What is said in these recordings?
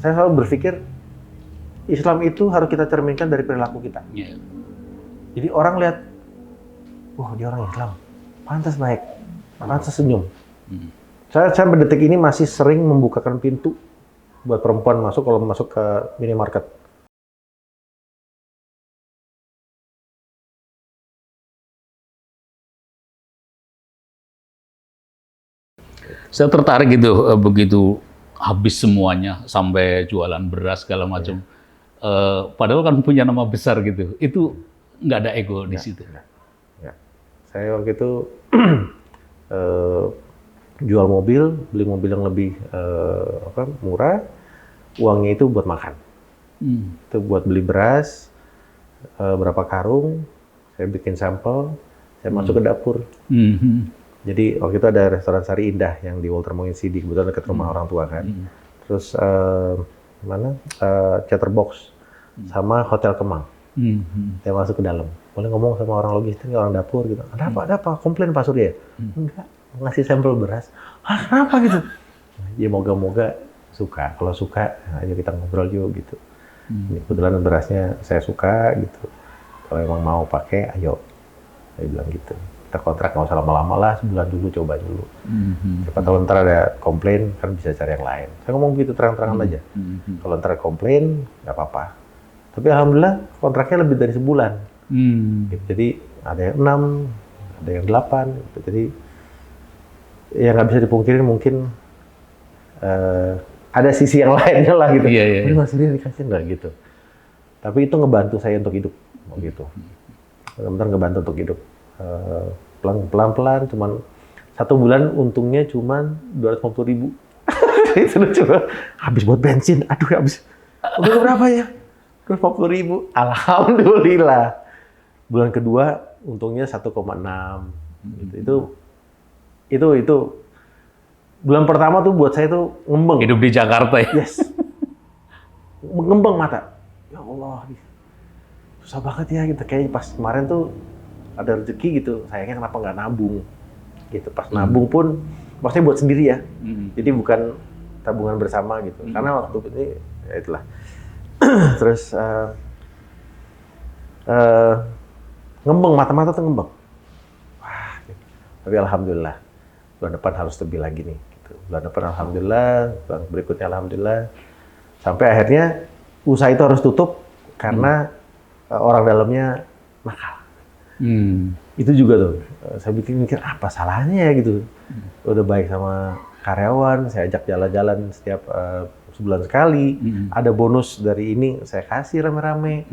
Saya selalu berpikir Islam itu harus kita cerminkan dari perilaku kita. Yeah. Jadi orang lihat, wah dia orang Islam, pantas baik, pantas senyum. Saya berdetik ini masih sering membukakan pintu buat perempuan masuk kalau masuk ke minimarket. Saya tertarik gitu begitu habis semuanya sampai jualan beras segala macam. Padahal kan punya nama besar gitu. Itu nggak ada ego di situ. Ya. Saya waktu itu jual mobil, beli mobil yang lebih murah, uangnya itu buat makan. Itu buat beli beras, berapa karung, saya bikin sampel, saya masuk ke dapur. Jadi waktu itu ada restoran Sari Indah yang di Walter Monginsidi, kebetulan dekat rumah orang tua kan. Terus Chatterbox sama Hotel Kemang. Saya masuk ke dalam, boleh ngomong sama orang logistik, orang dapur gitu. Ada apa? Komplain Pak Surya? Enggak, ngasih sampel beras. Ah, kenapa gitu? Ya moga-moga suka. Kalau suka, ayo kita ngobrol yuk gitu. Kebetulan berasnya saya suka gitu. Kalau emang mau pakai, ayo. Saya bilang gitu. Kita kontrak nggak usah lama-lama lah, sebulan dulu, coba dulu. Siapa tahu ntar ada komplain, kan bisa cari yang lain. Saya ngomong gitu terang-terangan aja. Kalau ntar komplain, nggak apa-apa. Tapi alhamdulillah kontraknya lebih dari sebulan. Gitu. Jadi ada yang 6, ada yang 8. Gitu. Jadi ya nggak bisa dipungkirin mungkin ada sisi yang lainnya lah gitu. Ini Mas Surya dikasih nggak gitu. Tapi itu ngebantu saya untuk hidup, gitu. Benar-benar ngebantu untuk hidup. Pelan-pelan, cuman 1 bulan untungnya cuman 250.000. Itu lucu. Habis buat bensin, aduh habis. Udah berapa ya? 250.000. Alhamdulillah. Bulan kedua untungnya 1,6. Gitu. Itu bulan pertama tuh buat saya tuh ngembeng. Hidup di Jakarta ya? Yes. Ngembeng mata. Ya Allah, susah banget ya gitu. Kayaknya pas kemarin tuh ada rezeki gitu, sayangnya kenapa nggak nabung gitu. Pas nabung pun maksudnya buat sendiri ya, jadi bukan tabungan bersama gitu. Karena waktu ini ya itulah. Terus ngembeng, mata-mata tuh ngembeng. Wah, gitu. Tapi alhamdulillah bulan depan harus lebih lagi nih gitu. Bulan depan alhamdulillah, bulan berikutnya alhamdulillah, sampai akhirnya usaha itu harus tutup karena orang dalamnya nakal. Itu juga tuh, saya mikir apa salahnya ya gitu. Udah baik sama karyawan, saya ajak jalan-jalan setiap sebulan sekali. Ada bonus dari ini, saya kasih rame-rame.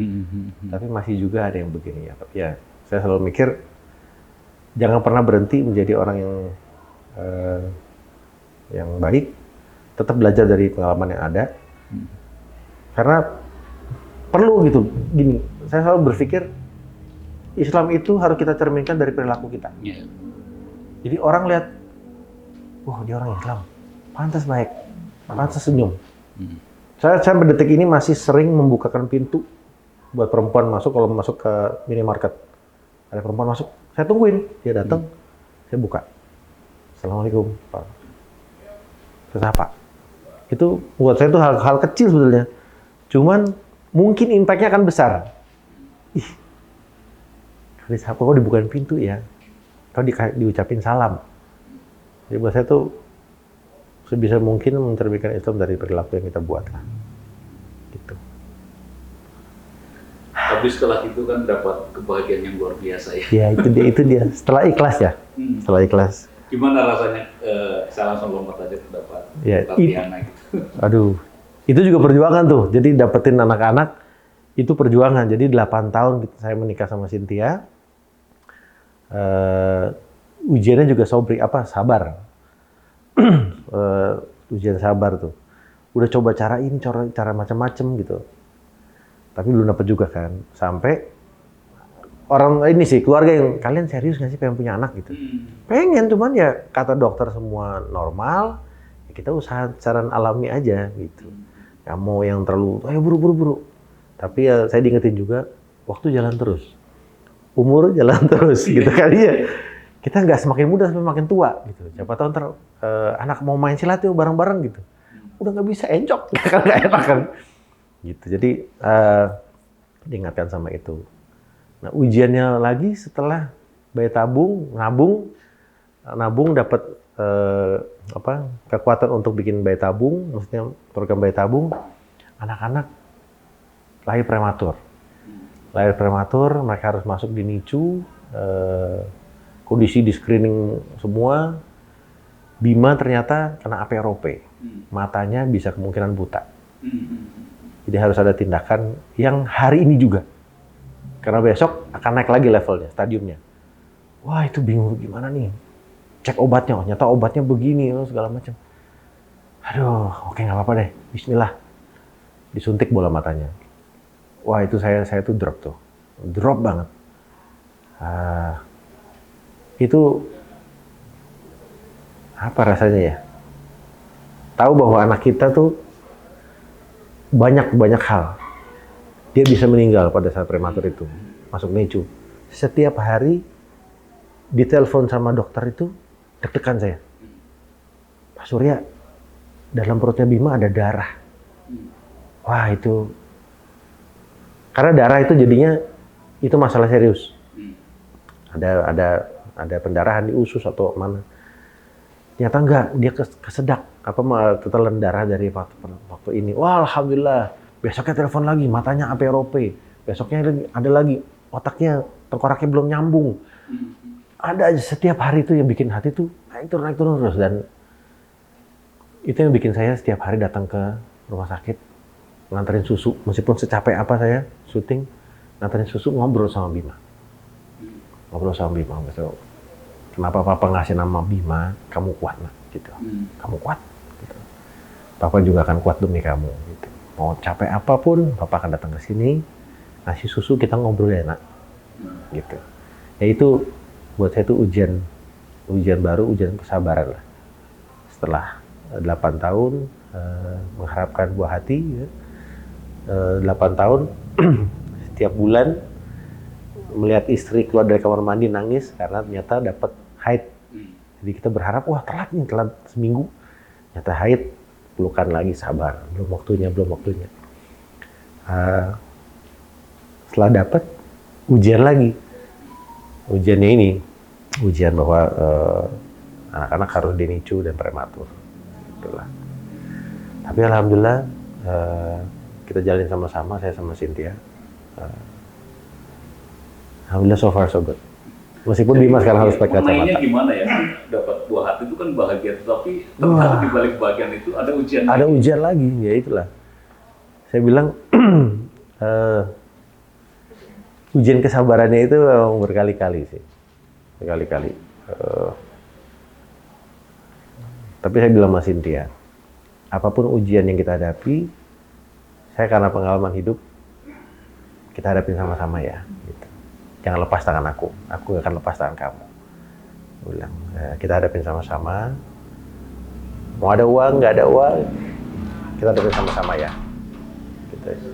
Tapi masih juga ada yang begini ya. Tapi ya, saya selalu mikir, jangan pernah berhenti menjadi orang yang baik. Tetap belajar dari pengalaman yang ada. Karena perlu gitu, gini, saya selalu berpikir, Islam itu harus kita cerminkan dari perilaku kita. Yeah. Jadi orang lihat, wah dia orang Islam, pantas baik, pantas senyum. Saya berdetik ini masih sering membukakan pintu buat perempuan masuk kalau masuk ke minimarket. Ada perempuan masuk, saya tungguin, dia datang, saya buka. Assalamualaikum, Pak. Saya sapa. Itu buat saya itu hal kecil sebetulnya. Cuman mungkin impact-nya akan besar. Ih, disapa kok dibukain pintu ya, atau diucapin salam. Jadi buat saya tuh sebisa mungkin mencerminkan Islam dari perilaku yang kita buat lah. Gitu. Tapi setelah itu kan dapat kebahagiaan yang luar biasa ya. Ya itu dia. Setelah ikhlas ya. Setelah ikhlas. Gimana rasanya? Saya langsung lompat aja ke dapat Ya, Tatiana gitu. Aduh, itu juga perjuangan tuh. Jadi dapetin anak-anak itu perjuangan. Jadi 8 tahun saya menikah sama Cynthia. Ujiannya juga sabar. Ujian sabar tuh. Udah coba cara ini, cara macam-macam gitu. Tapi belum dapet juga kan. Sampai orang ini sih, keluarga yang, kalian serius nggak sih pengen punya anak gitu? Pengen, cuman ya kata dokter semua normal, ya kita usaha secara alami aja gitu. Nggak mau yang terlalu, ayo buru-buru. Tapi ya saya diingetin juga, waktu jalan terus. Umur jalan terus gitu kali ya. Kita nggak semakin muda sampai makin tua gitu. Siapa tahu ntar anak mau main silat yuk bareng-bareng gitu. udah nggak bisa encok, kan nggak enak kan. Gitu. Jadi diingatkan sama itu. Nah ujiannya lagi setelah bayi tabung, nabung dapat kekuatan untuk bikin bayi tabung, maksudnya program bayi tabung, anak-anak lahir prematur. Lahir prematur, mereka harus masuk di NICU, kondisi di screening semua. Bima ternyata kena APROP, matanya bisa kemungkinan buta. Jadi harus ada tindakan yang hari ini juga. Karena besok akan naik lagi levelnya, stadiumnya. Wah itu bingung gimana nih. Cek obatnya, nyata obatnya begini, segala macam. Aduh, oke nggak apa-apa deh, bismillah. Disuntik bola matanya. Wah itu saya tuh drop banget. Itu apa rasanya ya? Tahu bahwa anak kita tuh banyak hal. Dia bisa meninggal pada saat prematur itu, masuk NICU. Setiap hari ditelepon sama dokter itu deg-degan saya. Pak Surya, dalam perutnya Bima ada darah. Wah itu, karena darah itu jadinya itu masalah serius. Ada pendarahan di usus atau mana. Ternyata enggak, dia kesedak, tetelan darah dari waktu ini. Wah alhamdulillah, besoknya telepon lagi, matanya APROP. Besoknya ada lagi, otaknya, tengkoraknya belum nyambung. Ada aja setiap hari itu yang bikin hati tuh naik turun terus. Dan itu yang bikin saya setiap hari datang ke rumah sakit, nganterin susu. Meskipun secapek apa saya syuting, nganterin susu, ngobrol sama Bima. Gitu. Kenapa Papa ngasih nama Bima? Kamu kuat, nak. Gitu. Kamu kuat. Gitu. Papa juga akan kuat demi kamu. Gitu. Mau capek apapun, Papa akan datang ke sini, ngasih susu, kita ngobrol ya, nak. Gitu. Ya itu buat saya itu ujian baru, ujian kesabaran lah. Setelah 8 tahun mengharapkan buah hati, ya. 8 tahun setiap bulan melihat istri keluar dari kamar mandi nangis karena ternyata dapat haid. Jadi kita berharap wah telat seminggu, ternyata haid, pelukan lagi, sabar, belum waktunya. Setelah dapat ujian lagi, ujiannya ini ujian bahwa anak-anak harus di NICU dan prematur. Itulah. Tapi alhamdulillah kita jalin sama-sama, saya sama Cynthia. Alhamdulillah so far so good. Meskipun Bima sekarang harus pakai kacamata. Mainnya gimana ya? Dapat buah hati itu kan bahagia, tapi ternyata di balik bahagian itu ada ujian. Ada ujian lagi, ya itulah. Saya bilang ujian kesabarannya itu berkali-kali sih. Berkali-kali. Tapi saya bilang sama Cynthia, apapun ujian yang kita hadapi, saya karena pengalaman hidup, kita hadapin sama-sama ya. Gitu. Jangan lepas tangan aku akan lepas tangan kamu. Aku bilang, kita hadapin sama-sama. Mau ada uang, nggak ada uang, kita hadapin sama-sama ya. Gitu.